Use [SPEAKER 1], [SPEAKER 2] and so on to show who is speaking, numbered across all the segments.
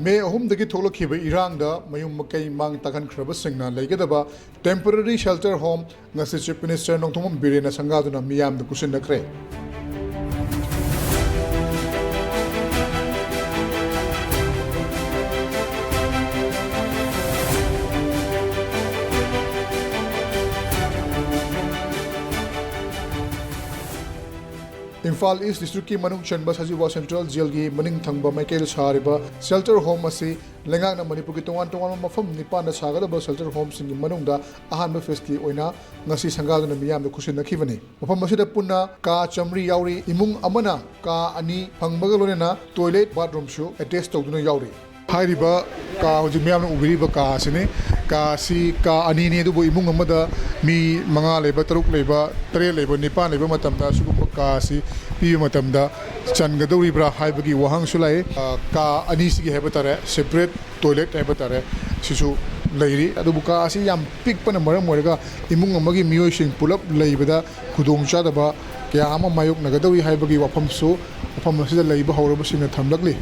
[SPEAKER 1] May ahumdagi tholakhiba irangda mayum makai mang takhan khrabasingna legadaba temporary shelter home ngasi Chief Minister Nongthomam Birena sangaduna miyamda kusinakre. Imphal East District ki manung chanba Sajiwa Central Jail gi maning thangba Michael Sariba shelter home asi lengak na Manipur ki tongan mafam nipan na sagadaba shelter home singi manungda ahanba phase ki oina ngasi sangaduna miyam da khusin nakhibani mafam asida punna ka chamri yauri imung amana ka ani phangbaga lonena toilet bathroom shu attached tawduna yauri hairiba ka hoji miyam ubiriba ka asine ka si ka ani ne du imung amada mi manga leba taruk leba tre leba nipan leba matamda sugu ka si pi matamda changadoribra haibagi wahang sulai ka ani sigi hebatare separate toilet hebatare sisu leiri adu buka asi yam pik pana maram moraga imung amagi miyoi sing pulap leibada khudong chadaba kya ama mayok nagadoi haibagi wafam su wafam sida leiba hawraba sina thamlakli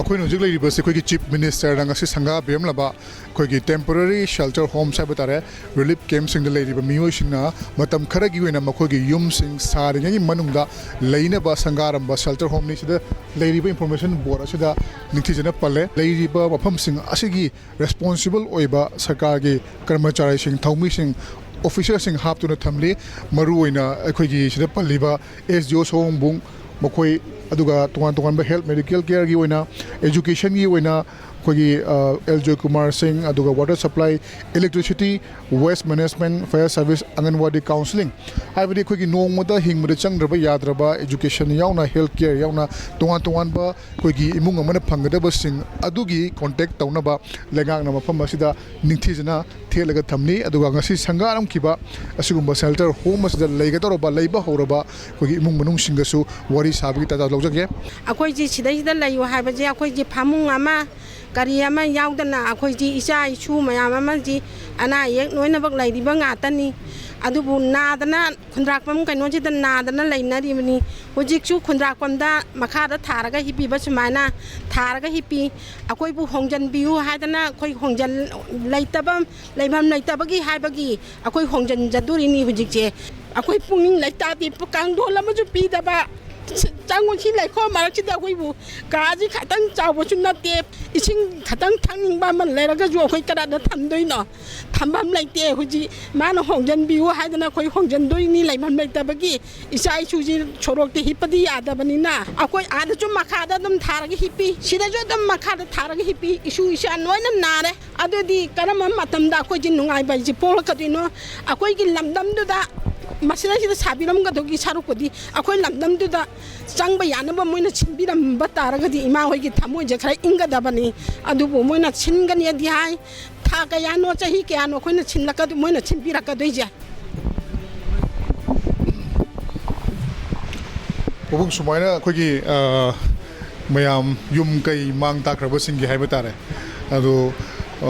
[SPEAKER 1] अखोइन हुजिक लेरिबा से कोई chief minister रंगसी संगा बेमलाबा कोई temporary shelter home साबतारे relief camp सिंग लेरिबा मियोसिना मतम खरगी वेना मखोगी युम सिंग सारिंगी मनुंगदा लेइनबा संगारंबा शेल्टर होम नि सिदा लेरिबा इंफॉर्मेशन बोर्ड असिदा निथिजना पल्ले लेरिबा मफम सिंग असिगी रेस्पोंसिबल ओइबा सरकार के कर्मचारी सिंग थौमी सिंग ऑफिसर सिंग हापतुना थमली मरु ओइना अखोगी सिदा पल्लिबा एसडीओ सोंगबुंग मखोई अदुगा तोंगान तोंगान हेल्थ मेडिकल केयर की ओइना एजुकेशन की ओइना कोई एलजॉय कुमार सिंह अदुगा water supply electricity waste management fire service anganwadi counselling हाइबदी कोई नोंगमदा हिंगमदा चंगद्रबा याद्रबा एजुकेशन यावना हेल्थ केयर यावना तोंगान तोंगानबा कोई इमुंग अमना फंगदबा सिंह अदुगी कांटेक्ट तौनबा लेगांगना मफम असिदा निंगथिजना थेलगा थमनी अदुगा ngasi sangaram kiba asigumba shelter home asida leigadoroba leiba horaba kogi imung manung singasu wari sabagi tata lojage
[SPEAKER 2] akoi ji sidai sida layu haiba je akoi ji phamung ama kari ama yaudana akoi ji isa isu mayam ama ji ana yek noina bak leidiba ngatani adubu nadana khundrakpam kaino ji da nadana leinari mani hojiksu khundrakpam da makhada tharaga hipi ba sumaina tharaga hipi akoi bu hongjan biu haidana koi hongjan leitabam leibam leitabagi haibagi akoi hongjan jaduri ni hojikje akoi punging leitati pakang dola ma ju pi da ba 장군 신뢰 거 말하시다고 이거 가지 가당 짜고 준나때 이신 가당 탕님밤만 내려가지고 거기 까다다 탐도이너 탐밤 라이때 그지 많은 홍전 비우 하더나 거기 홍전도이니 라이만 라이다버기 이사이 수지 초록때 히빠디 야다버니나 아코이 아드 좀 마카다 좀 다르게 히삐 시대조 좀 마카다 다르게 히삐 이슈 이샤 노이는 나래 아드디 까라만 마탐다 아코이 진 농아이바지 폴카디노 아코이 길 람담도다 마시나시다 사비람가 도기 사루코디 아코이 람담도다 짱바 야나바 모이나 친비람 바따라가디 이마호이기 타모이제 카라 인가다바니 아두보 모이나 친간이야 디하이 타가 야노 자히 깨야노 코이나 친라카도 모이나 친비라카도 이제
[SPEAKER 1] 오봉 수마이나 거기 mayam yum kai mang takraba singi haibatare adu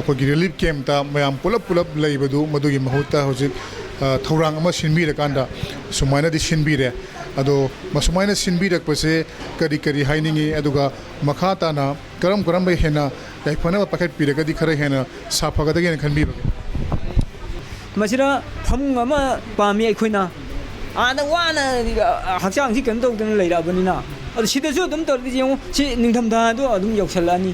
[SPEAKER 1] 거기 relief camp ta mayam pulap leibadu madugi mahuta hojik thorang ama sinbira kanda sumaina di sinbire ado masumaina sinbirak pase kari kari hainingi aduga makhata na karam bai hena yaifana paket piraka di khara hena safaga da gen khanbi
[SPEAKER 3] masira phamung ama pami aikoina ana wana hakchang si kan tawdana leirabani adu sidasu dum tordi jeng si ningthamda do adum yoksalani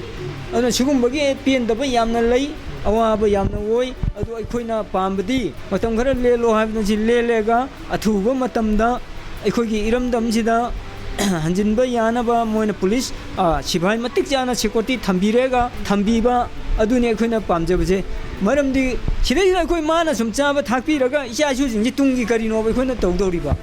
[SPEAKER 3] adu sigumba gi pen da ba yamna lei awaba yamna woi adu aikoina pambadi matam khara lelo habna si lelega athuba matamda aikogi iramdamsida hanjinba yanaba moina police sibai matik jana security thambirega thambiba aduni aikoina pamjabje maramdi sidai akoi mana sumchaba thakpiraga isha su jingji tungi karino aikoina tawdoriba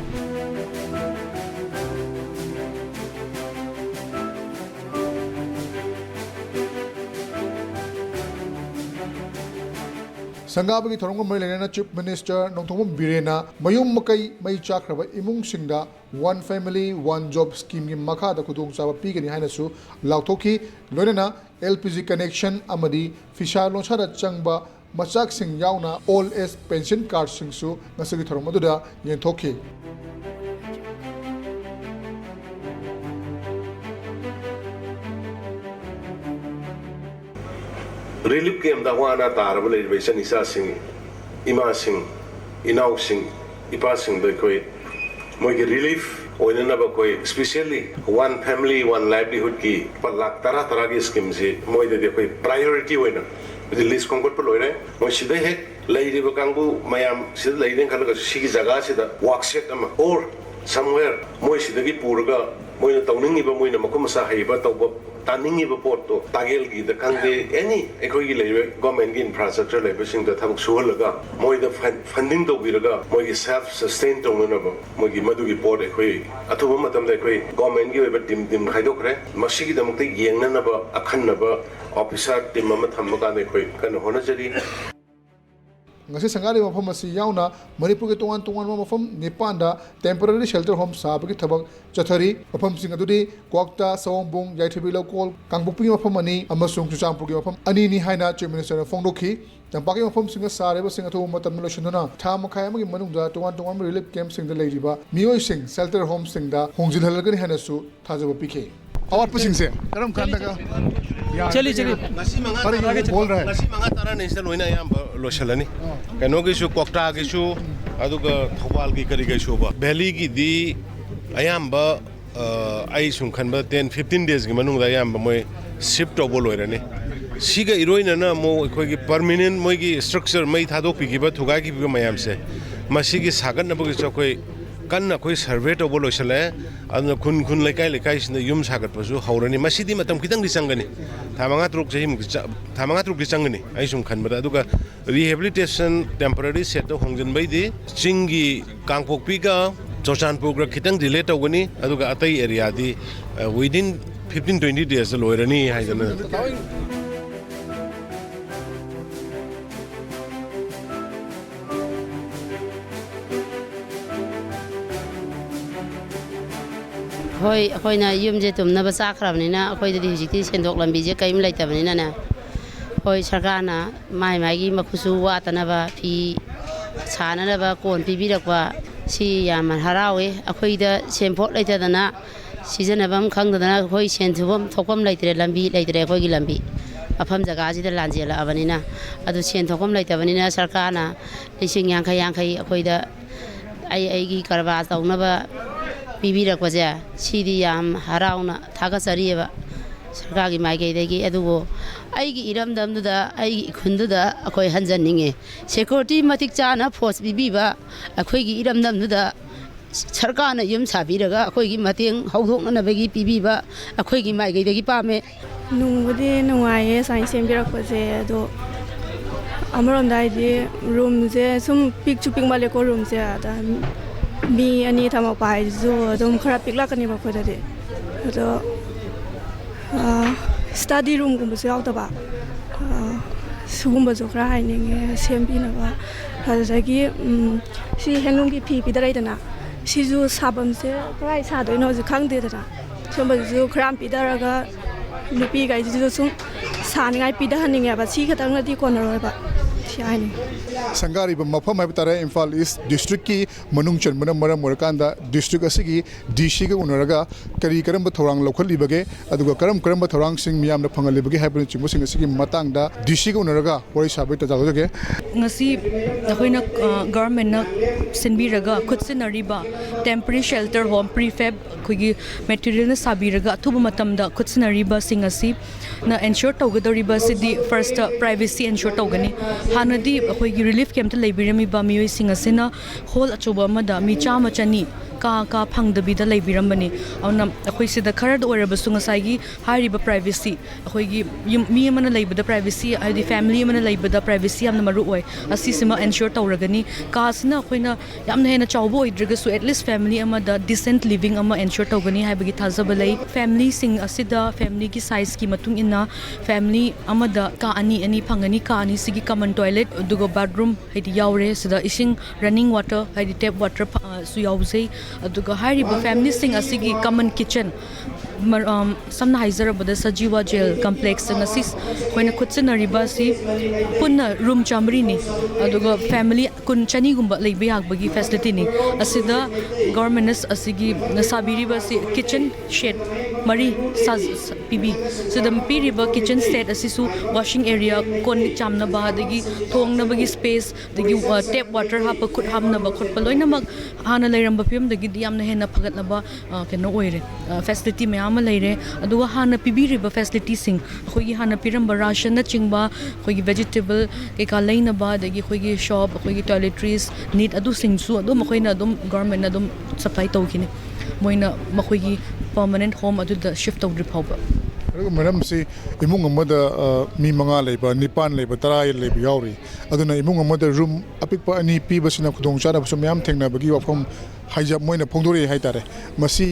[SPEAKER 1] संगाबगी थोरंग मई लेना chief minister Nongthom बिरेना मयुम मकई मई चाख्रबा इमुंग सिंगदा one family one job scheme की मखादा खुदोंग चाबा पीगनी हाइनसु लाउथोकी लोनेना एलपीजी कनेक्शन अमदी फिशा लोछादा चंगबा मचाक सिंग यावना ओल्ड एज पेंशन कार्ड सिंगसु नसगी थोरंग मदुदा येंथोकी
[SPEAKER 4] relief game da wana tarab le be chan isa sing ima sing inau sing ipa sing de koi moi ki relief oina na ba koi especially one family one livelihood ki palak tara ki scheme se moi de koi priority oina the list kongkot pa loire moi sidai hek lairi ba kangbu mayam sid lairi khala ka sigi jaga sida workshop ama or somewhere moi sidagi puraga moi na tawningi ba moi na makum sa haiba tawba taningi ba porto tagel gi da kangde any ekoi gi lewe government gi infrastructure lewe sing da thabuk suhalaga moi da funding to biraga moi gi self sustain to na ba moi gi madu gi port ekoi athuba matam da ekoi government gi ba tim khaidokre masigi da mukti yengna na ba akhan na ba officer tim ma thamma ka ne khoi kan hona jari
[SPEAKER 1] ngasi sangari mafam asi yauna Manipur ke tongan mafam Nepanda temporary shelter home sabagi thabak chathari mafam sing adudi Kwakta Sawongbung Yaithabi Lokol Kangbupi mafam ani amasung Chuchangpur ki mafam ani ni haina chief minister na phongdokhi tampaki mafam sing sareba sing athu matam loshununa tham khai amagi manungda tongan relief camp sing da leiriba miyoi sing shelter home sing da hongjil halagani haina su thajaba pikhe awat pasing se karam khanda ka
[SPEAKER 3] चलिए
[SPEAKER 4] ngasi manga tara nation loina yam loshalani kano gi su kokta gi su aduga thawal gi kari gi su ba valley gi di ayam ba ai sum khan ba 10-15 days gi manung da ayam ba moi shift to boloirani siga iroina na mo khoi gi permanent moi gi structure mai thadok pi gi ba thuga gi bi mayam se masigi sagan na ba gi chokoi kan na khoi survey to bolosale adna khun lekai sina yum sagat pasu haurani masidi matam kitang di sangani thamanga truk di sangani ai sum khan bada aduga rehabilitation temporary set to hongjan bai di chingi kangpokpi ga chochanpur ga kitang delay to gani aduga atai area di within 15-20 days loirani haidana
[SPEAKER 5] hoi hoi na yum je tum na ba sa khrab ni na hoi di hijiti sendok lambi je kaim lai ta bani na na hoi sarkar na mai gi makhusu wa ta na ba phi chana na ba kon pi bi rak ba si yam harawe akhoi da sempot lai ta na season abam khang da na hoi sen thubam thokam lai tre lambi lai tre hoi gi lambi afam jaga ji da lanje la abani na adu sen thokam lai ta bani na sarkar na lising yang khai akhoi da ai gi karba ta na ba bibirak baja sidi yam harauna thaga sariba sarkar gi mai ge gi adugo ai gi iram dam da ai khundu da akoi hanjan ninge security matik chana force bibiba akoi gi iram dam da sarkar na yum sabiraga akoi gi mateng hawdok na bagi bibiba akoi gi mai ge gi pame
[SPEAKER 6] nungudi nungaye sai sembirak baje do amaron dai di room je sum pik chuping male ko room je da mi ani thama pai zo dum khara pikla kani ba khoda de to study room gum so yaw ba sugum ba zo khara haining sembi na ba ha gi si henung gi phi pidarai dana si ju sabam se kai sa doi no ju khang de da som ba ju khram pidaraga nupi gai ju sum san ngai pidahaning ya ba si khatang na di kon ro ba
[SPEAKER 1] Sangari mafam hai tare Imphal East district ki manung chan maram morakanda district asigi DC ga unaraga kari karam thorang lokhali bage aduga karam thorang sing miyam na phangali bage haibun chimu sing asigi matang da DC ga unaraga wari sabai ta jage
[SPEAKER 7] ngasi hoina government na sinbi raga khutsinari ba temporary shelter home prefab khogi material na sabiraga thuba matam da khutsinari ba singasi na ensure tawgadori ba sidi first privacy ensure tawgani hanadi khogi relief camp ta leibirami ba miyoi singasina hol achuba ma da mi chama chani ka phangdabi da leibirambani awna akhoi sida khara da oraba sungasai hariba privacy akhoi gi mi amana leibada privacy adi family amana leibada privacy amna maru oi asisima ensure tawragani ka sina khoina yamna hena chawbo oidriga so at least family ama da decent living ama ensure tawgani haibagi thazaba lei family sing asida family ki size ki matung ina family ama da ka ani phangani ka ani sigi common toilet dugo bathroom haidi yaure sida ising running water haidi tap water su yauzei aduga hariba family sing asigi common kitchen samna haizarabada Sajiwa jail complex ngasi khoina khutsinariba si punna room chamri ni aduga family kun chani gumba leibe yagbagi facility ni asida government asigi nasabiriba si kitchen shed mari pb so the piriba kitchen set asisu washing area kon chamna ba dagi thongna bagi space dagi tap water hapa khut hamna ba khut paloina mag hana leiramba pim dagi yamna hena phagat laba keno oire facility me ama leire aduga hana pibiriba facility sing khogi hana piramba ration na chingba khogi vegetable ke ka leina ba dagi khogi shop khogi toiletries need adu sing su adu makhoina adum government adum supply tawkini moina makhogi permanent home adu the shift of repauba
[SPEAKER 1] madam si imung amada mi manga leba nipan leba tarai leba yauri aduna imung amada room apikpa ani piba sina khudong chana busum yam thengna bagi wafam haija moina phongdori haitare masi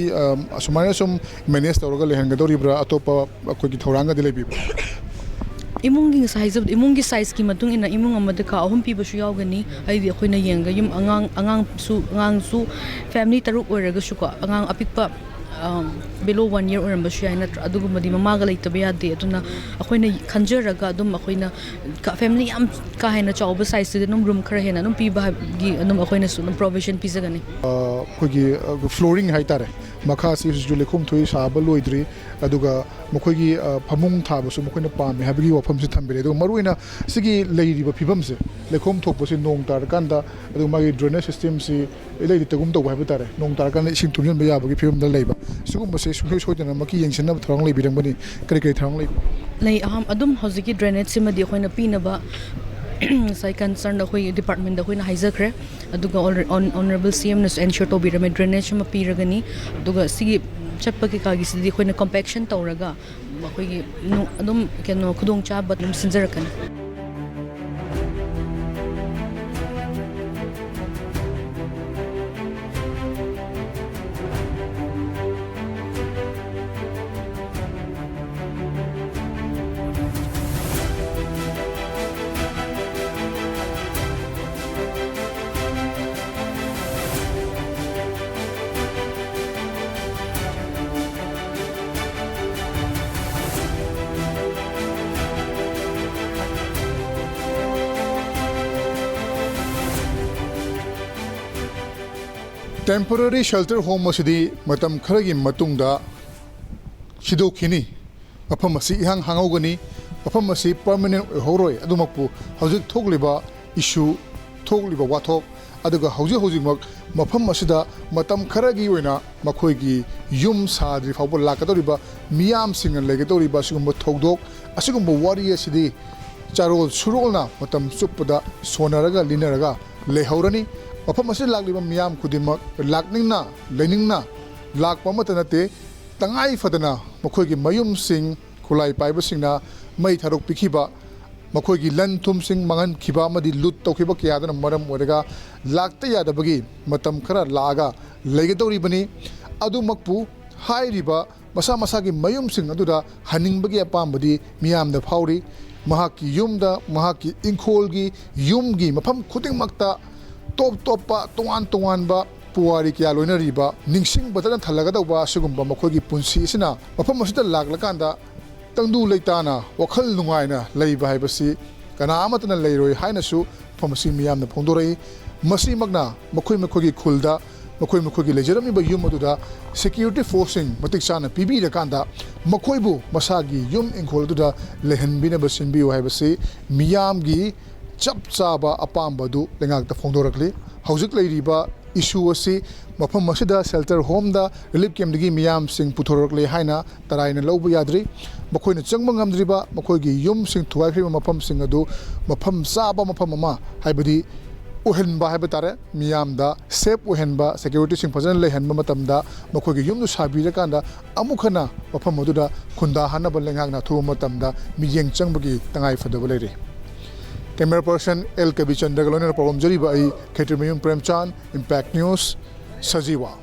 [SPEAKER 1] asumana sum manage tawraga lehan gadori bra atopa akogi thoranga dilebi
[SPEAKER 7] imungi size ki matung ina imung amada ka ahum pi basu yaugani aidi akoina yenga yum angang su family taruk oraga su ko angang apikpa below 1 year or ambashu aina adugumadi mamaga leitabe yade aduna akoina khanjaraga adum akoina family am ka haina chawba size de num room khara hena num piba gi anum akoina su num provision pizagani
[SPEAKER 1] khogi flooring haitare makha si jule khum thui saba loidri aduga mokhogi phamung thabu su mokoina pame habigi wafam se thambire aduga maruina sigi leiriba phibam se lekhom thokpo se nong tar kanda aduga magi drainage system si leiri tagum to ba tare nong tar kan ising tumyon ba yabagi phibam da leiba sigum se soidana maki yengsinna thrang lei bidang kari thrang
[SPEAKER 7] lei aham adum hoziki drainage sima di khoina pina ba sai concern da khoi department da khoina haijakre aduga honorable cm na ensure to birame drainage ma piragani aduga sigi chappa ki kagi sidi khoina compaction tawraga khoi adum keno khudong cha bat num sinjarakan
[SPEAKER 1] temporary shelter home asidi matam kharagi matungda sidokini mafam asi ihang hangogani mafam asi permanent horoi adumakpu hojik thogliba issue thogliba wathok aduga hojik mafam asida matam kharagi oina makhoigi yum sadri fawbo lakadoriba miyam singan legadoriba sigumba thogdok asigumba wari asidi charol surolna matam suppada sonaraga linaraga lehaurani mafam asi lagliba miyam kudimak lakningna leningna lakpa matanate tangai fadana makhoigi mayum sing khulai paiba singna mai tharok pikhiba makhoigi lan thum sing mangan khiba amadi lut tawkhiba kiyadana maram oraga lakta yadabagi matam khara laga legadori bani adu makpu hairiba masa gi mayum sing aduda haningbagi apambadi miyamda phauri mahaki yumda mahaki ingkholgi yumgi mafam khudingmakta top tongan ba puwari kya loina riba ningsing badana thalaga dawba sigumba makhogi punsi sina mafam asida laglakanda tangdu leitana wakhal nungaina leiba haibasi kana amatana leiroi hainasu famasi miyamna phongdorai masi magna makhogi khulda makhogi lejerami ba yum aduda security forcing matik chana pibi da kanda makhoibu masagi yum ingkhol duda lehanbina basinbi haibasi miyamgi chap chaba apambadu lengakta phongdorakli hojik leiriba issue asi mafam masida shelter home da relief camp digi miyam sing puthorokle haina taraina lobu yadri makhoina changma ngamdriba makhoigi yum sing thuaikhri mafam sing adu mafam chaba mafam ama haibadi uhenba haibetare miyam da safe uhenba security sing fajan lehanba matamda makhoigi yum du sabira kanda amukhana mafam aduda khunda hanaba lengakna thu matamda miyeng changbagi tangai fadaba leire Camera person L. Kabichan Dagalona Problem Jariba Khatir Mayum Premchan Impact News Sajiwa